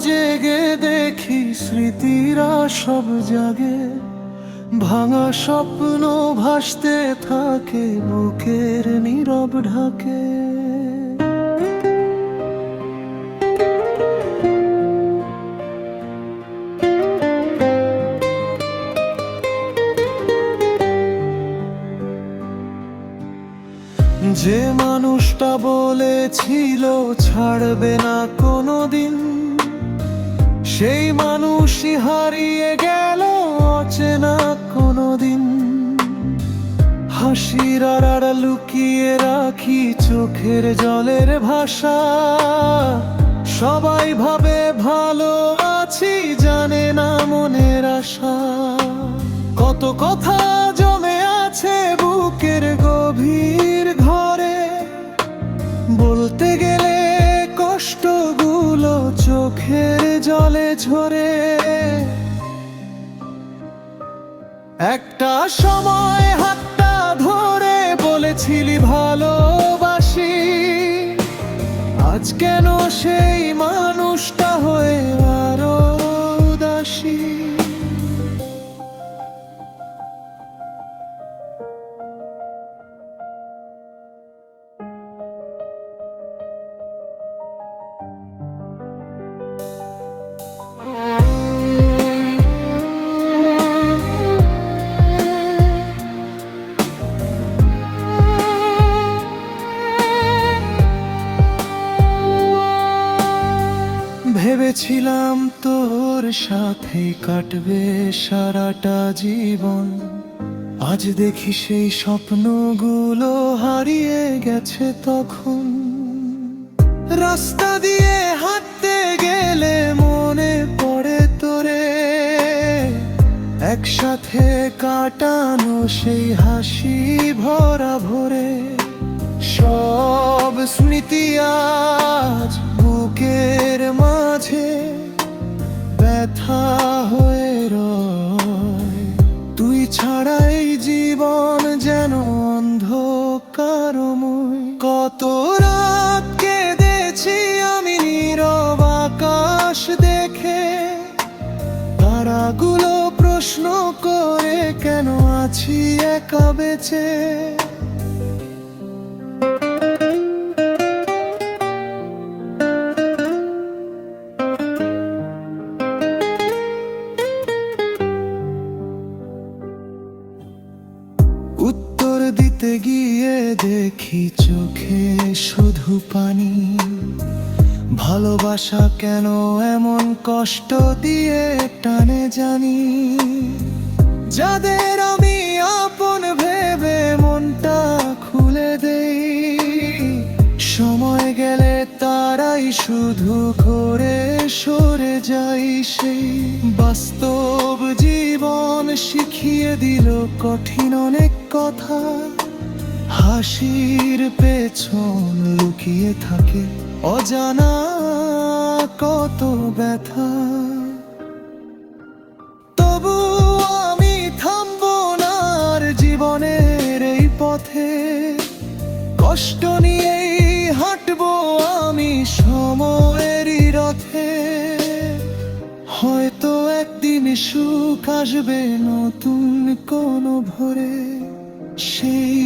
জেগে দেখি স্মৃতিরা সব জাগে, ভাঙা স্বপ্ন ভাসতে থাকে বুকের নীরব ঢাকে। যে মানুষটা বলেছিল ছাড়বে না কোনোদিন, সেই মানুষই হারিয়ে গেল অচেনা কোনোদিন। হাসির আড়াল লুকিয়ে রাখি চোখের জলের ভাষা, সবাই ভাবে ভালো আছি জানে না মনের আশা। কত কথা জমে আছে বুকের গভীর ঘরে, বলতে গেলে কষ্টগুলো চোখের জলে ঝরে। একটা সময় হাতটা ধরে বলেছিলি ভালোবাসি, আজ কেন সেই মানুষটা হয়ে আরো উদাসী। ভেবেছিলাম তোর সাথে কাটবে সারাটা জীবন, আজ দেখি সেই স্বপ্নগুলো হারিয়ে গেছে তখন। রাস্তা দিয়ে হাঁটতে গেলে মনে পড়ে তোরে, একসাথে কাটানো সেই হাসি ভরা ভরে। সব স্মৃতি আজ বুকের মাঝে ব্যথা হয়ে রয়। তুই ছাড়াই জীবন যেন অন্ধকারময়। কত রাত কেঁদেছি আমি নীরব আকাশ দেখে, তারাগুলো প্রশ্ন করে কেন আছি একা বেঁচে। উত্তর দিতে গিয়ে দেখি চোখে শুধু পানি। ভালোবাসা কেন এমন কষ্ট দিয়ে টানে জানি। যাদের আমি আপন ভেবে মনটা খুলে দেই, সময় গেলে তারাই শুধু ঘুরে সরে যাই। সেই বাস্তব জীবন শিখিয়ে দিল কঠিন অনেক কথা। হাসির পেছন লুকিয়ে থাকে অজানা কত ব্যথা। তবু আমি থামবো না আর জীবনের এই পথে, কষ্ট নিয়েই হাঁটবো আমি সময়েরই রথে। হয়তো একদিন সুখ আসবে নতুন কোনো ভোরে, সেই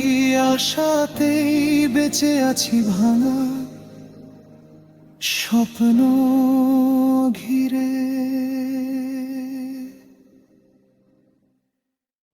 আশাতেই বেঁচে আছি ভাঙা স্বপ্ন